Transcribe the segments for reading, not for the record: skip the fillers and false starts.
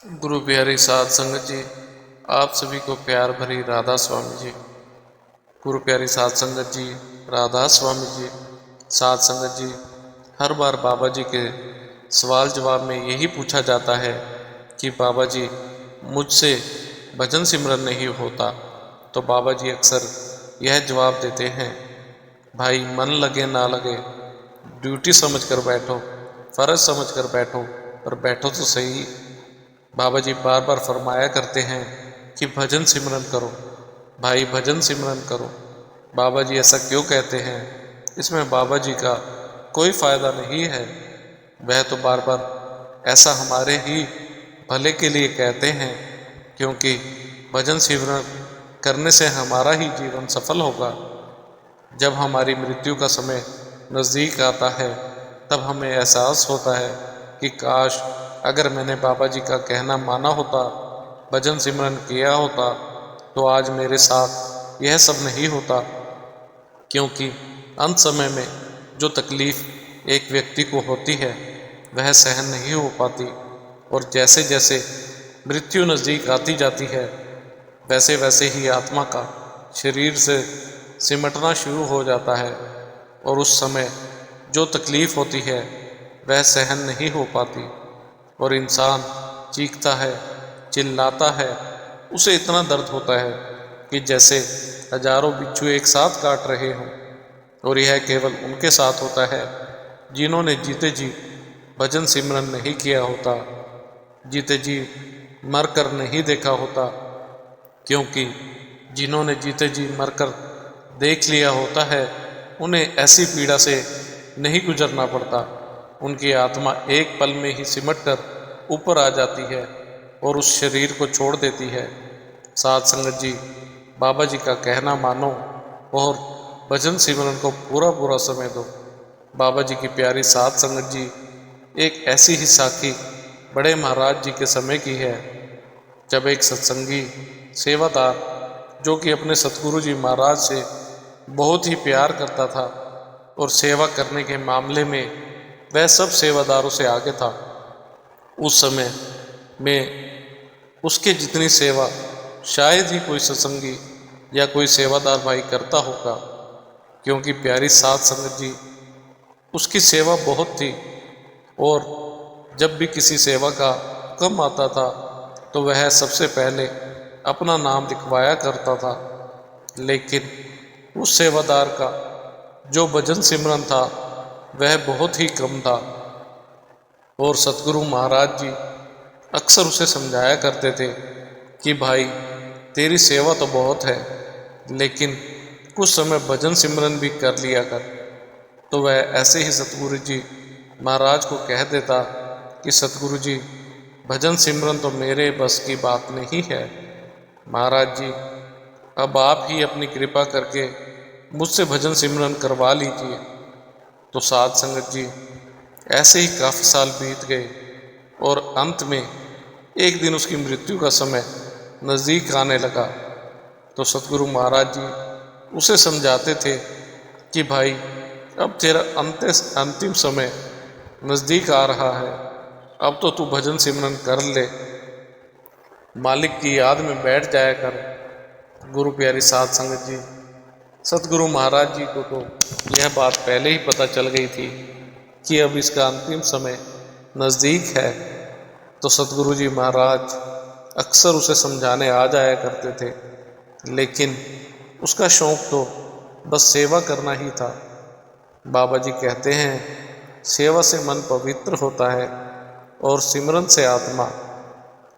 गुरु प्यारी साध संगत जी, आप सभी को प्यार भरी राधा स्वामी जी। गुरु प्यारी साध संगत जी, राधा स्वामी जी, साध संगत जी, हर बार बाबा जी के सवाल जवाब में यही पूछा जाता है कि बाबा जी मुझसे भजन सिमरन नहीं होता, तो बाबा जी अक्सर यह जवाब देते हैं, भाई मन लगे ना लगे, ड्यूटी समझ कर बैठो, फर्ज समझ कर बैठो, पर बैठो तो सही। बाबा जी बार बार फरमाया करते हैं कि भजन सिमरन करो, भाई भजन सिमरन करो। बाबा जी ऐसा क्यों कहते हैं? इसमें बाबा जी का कोई फायदा नहीं है। वह तो बार बार ऐसा हमारे ही भले के लिए कहते हैं, क्योंकि भजन सिमरन करने से हमारा ही जीवन सफल होगा। जब हमारी मृत्यु का समय नज़दीक आता है, तब हमें एहसास होता है कि काश अगर मैंने बाबा जी का कहना माना होता, भजन सिमरन किया होता, तो आज मेरे साथ यह सब नहीं होता। क्योंकि अंत समय में जो तकलीफ एक व्यक्ति को होती है, वह सहन नहीं हो पाती, और जैसे जैसे मृत्यु नज़दीक आती जाती है, वैसे वैसे ही आत्मा का शरीर से सिमटना शुरू हो जाता है, और उस समय जो तकलीफ होती है वह सहन नहीं हो पाती, और इंसान चीखता है, चिल्लाता है। उसे इतना दर्द होता है कि जैसे हजारों बिच्छू एक साथ काट रहे हों, और यह केवल उनके साथ होता है जिन्होंने जीते जी भजन सिमरन नहीं किया होता, जीते जी मर कर नहीं देखा होता। क्योंकि जिन्होंने जीते जी मरकर देख लिया होता है, उन्हें ऐसी पीड़ा से नहीं गुजरना पड़ता। उनकी आत्मा एक पल में ही सिमट कर ऊपर आ जाती है और उस शरीर को छोड़ देती है। साध संगत जी, बाबा जी का कहना मानो और भजन सिमरन को पूरा पूरा समय दो। बाबा जी की प्यारी साध संगत जी एक ऐसी ही साखी बड़े महाराज जी के समय की है, जब एक सत्संगी सेवादार, जो कि अपने सतगुरु जी महाराज से बहुत ही प्यार करता था और सेवा करने के मामले में वह सब सेवादारों से आगे था, उस समय में उसके जितनी सेवा शायद ही कोई सत्संगी या कोई सेवादार भाई करता होगा। क्योंकि प्यारी साध संगत जी उसकी सेवा बहुत थी, और जब भी किसी सेवा का हुक्म आता था तो वह सबसे पहले अपना नाम लिखवाया करता था। लेकिन उस सेवादार का जो भजन सिमरन था वह बहुत ही कम था, और सतगुरु महाराज जी अक्सर उसे समझाया करते थे कि भाई तेरी सेवा तो बहुत है, लेकिन कुछ समय भजन सिमरन भी कर लिया कर। तो वह ऐसे ही सतगुरु जी महाराज को कह देता कि सतगुरु जी, भजन सिमरन तो मेरे बस की बात नहीं है। महाराज जी, अब आप ही अपनी कृपा करके मुझसे भजन सिमरन करवा लीजिए। तो साध संगत जी ऐसे ही काफ़ी साल बीत गए, और अंत में एक दिन उसकी मृत्यु का समय नज़दीक आने लगा। तो सतगुरु महाराज जी उसे समझाते थे कि भाई अब तेरा अंतिम समय नज़दीक आ रहा है, अब तो तू भजन सिमरन कर ले, मालिक की याद में बैठ जाया कर। गुरु प्यारी साध संगत जी, सतगुरु महाराज जी को तो यह बात पहले ही पता चल गई थी कि अब इसका अंतिम समय नज़दीक है। तो सतगुरु जी महाराज अक्सर उसे समझाने आ जाया करते थे, लेकिन उसका शौक़ तो बस सेवा करना ही था। बाबा जी कहते हैं, सेवा से मन पवित्र होता है और सिमरन से आत्मा।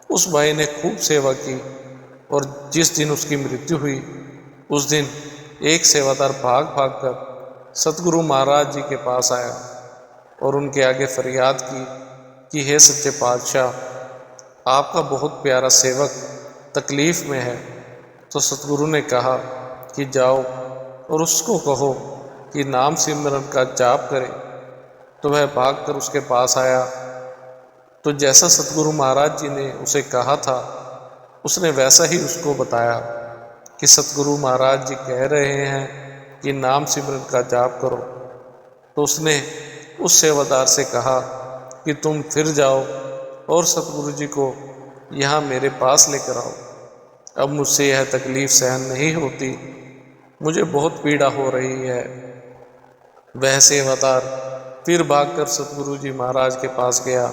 उस भाई ने खूब सेवा की, और जिस दिन उसकी मृत्यु हुई उस दिन एक सेवादार भाग भाग कर सतगुरु महाराज जी के पास आया और उनके आगे फरियाद की कि हे सच्चे पातशाह, आपका बहुत प्यारा सेवक तकलीफ़ में है। तो सतगुरु ने कहा कि जाओ और उसको कहो कि नाम सिमरन का जाप करे। तो वह भागकर उसके पास आया। तो जैसा सतगुरु महाराज जी ने उसे कहा था, उसने वैसा ही उसको बताया कि सतगुरु महाराज जी कह रहे हैं कि नाम सिमरन का जाप करो। तो उसने उस सेवादार से कहा कि तुम फिर जाओ और सतगुरु जी को यहाँ मेरे पास लेकर आओ। अब मुझसे यह तकलीफ सहन नहीं होती, मुझे बहुत पीड़ा हो रही है। वह सेवादार फिर भागकर सतगुरु जी महाराज के पास गया।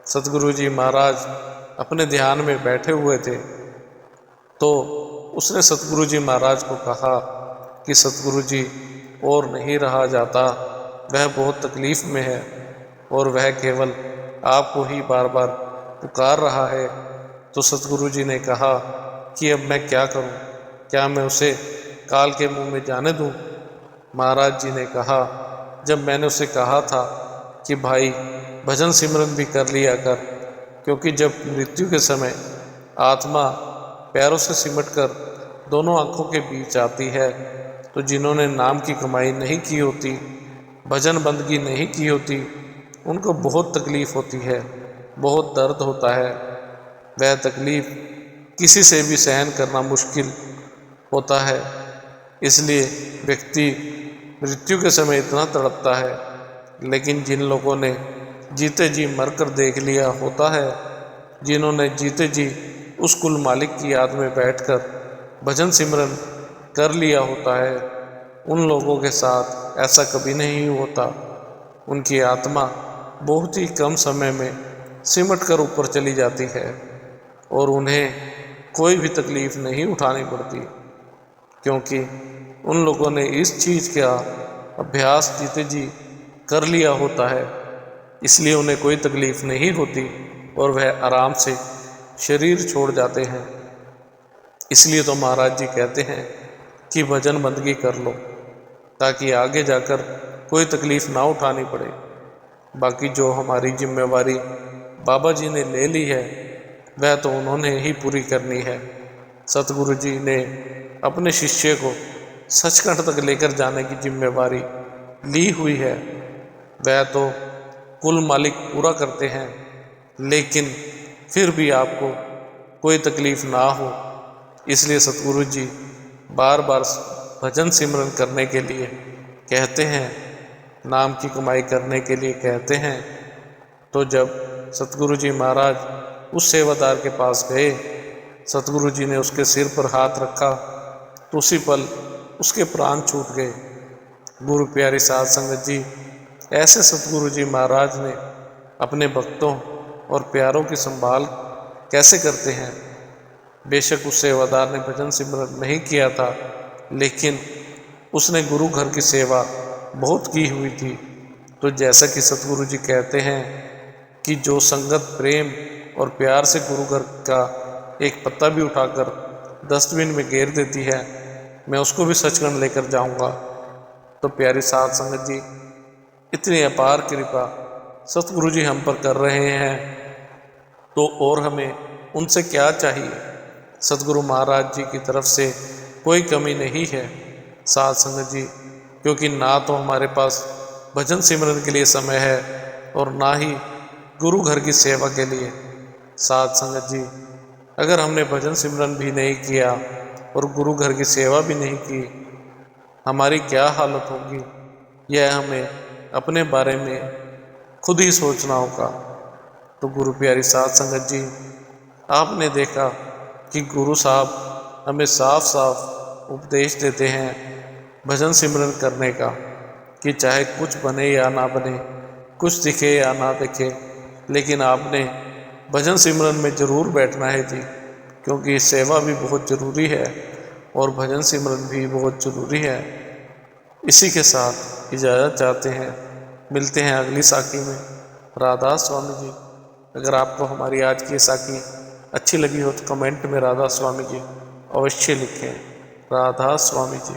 सतगुरु जी महाराज अपने ध्यान में बैठे हुए थे, तो उसने सतगुरु जी महाराज को कहा कि सतगुरु जी, और नहीं रहा जाता, वह बहुत तकलीफ में है और वह केवल आपको ही बार बार पुकार रहा है। तो सतगुरु जी ने कहा कि अब मैं क्या करूं? क्या मैं उसे काल के मुंह में जाने दूं? महाराज जी ने कहा, जब मैंने उसे कहा था कि भाई भजन सिमरन भी कर लिया कर, क्योंकि जब मृत्यु के समय आत्मा पैरों से सिमटकर दोनों आंखों के बीच आती है, तो जिन्होंने नाम की कमाई नहीं की होती, भजन बंदगी नहीं की होती, उनको बहुत तकलीफ होती है, बहुत दर्द होता है। वह तकलीफ किसी से भी सहन करना मुश्किल होता है, इसलिए व्यक्ति मृत्यु के समय इतना तड़पता है। लेकिन जिन लोगों ने जीते जी मरकर देख लिया होता है, जिन्होंने जीते जी उस कुल मालिक की याद में बैठकर भजन सिमरन कर लिया होता है, उन लोगों के साथ ऐसा कभी नहीं होता। उनकी आत्मा बहुत ही कम समय में सिमट कर ऊपर चली जाती है और उन्हें कोई भी तकलीफ नहीं उठानी पड़ती, क्योंकि उन लोगों ने इस चीज़ का अभ्यास जीते जी कर लिया होता है, इसलिए उन्हें कोई तकलीफ नहीं होती और वह आराम से शरीर छोड़ जाते हैं। इसलिए तो महाराज जी कहते हैं कि भजन बंदगी कर लो, ताकि आगे जाकर कोई तकलीफ ना उठानी पड़े। बाकी जो हमारी जिम्मेवारी बाबा जी ने ले ली है, वह तो उन्होंने ही पूरी करनी है। सतगुरु जी ने अपने शिष्य को सचखंड तक लेकर जाने की जिम्मेवारी ली हुई है। वह तो कुल मालिक पूरा करते हैं, लेकिन फिर भी आपको कोई तकलीफ ना हो, इसलिए सतगुरु जी बार बार भजन सिमरन करने के लिए कहते हैं, नाम की कमाई करने के लिए कहते हैं। तो जब सतगुरु जी महाराज उस सेवादार के पास गए, सतगुरु जी ने उसके सिर पर हाथ रखा, तो उसी पल उसके प्राण छूट गए। गुरु प्यारी साध संगत जी, ऐसे सतगुरु जी महाराज ने अपने भक्तों और प्यारों की संभाल कैसे करते हैं। बेशक उस सेवादार ने भजन सिमरन नहीं किया था, लेकिन उसने गुरु घर की सेवा बहुत की हुई थी। तो जैसा कि सतगुरु जी कहते हैं कि जो संगत प्रेम और प्यार से गुरु घर का एक पत्ता भी उठाकर डस्टबिन में घेर देती है, मैं उसको भी सचखंड लेकर जाऊंगा। तो प्यारी साध संगत जी, इतनी अपार कृपा सतगुरु जी हम पर कर रहे हैं, तो और हमें उनसे क्या चाहिए। सतगुरु महाराज जी की तरफ से कोई कमी नहीं है साध संगत जी, क्योंकि ना तो हमारे पास भजन सिमरन के लिए समय है और ना ही गुरु घर की सेवा के लिए। साध संगत जी, अगर हमने भजन सिमरन भी नहीं किया और गुरु घर की सेवा भी नहीं की, हमारी क्या हालत होगी, यह हमें अपने बारे में खुद ही सोचना होगा। तो गुरु प्यारी साध संगत जी, आपने देखा कि गुरु साहब हमें साफ साफ उपदेश देते हैं भजन सिमरन करने का, कि चाहे कुछ बने या ना बने, कुछ दिखे या ना दिखे, लेकिन आपने भजन सिमरन में ज़रूर बैठना है जी, क्योंकि सेवा भी बहुत ज़रूरी है और भजन सिमरन भी बहुत ज़रूरी है। इसी के साथ इजाज़त चाहते हैं, मिलते हैं अगली साखी में। राधा स्वामी जी। अगर आपको हमारी आज की साखी अच्छी लगी हो तो कमेंट में राधा स्वामी जी अवश्य लिखें। राधा स्वामी जी।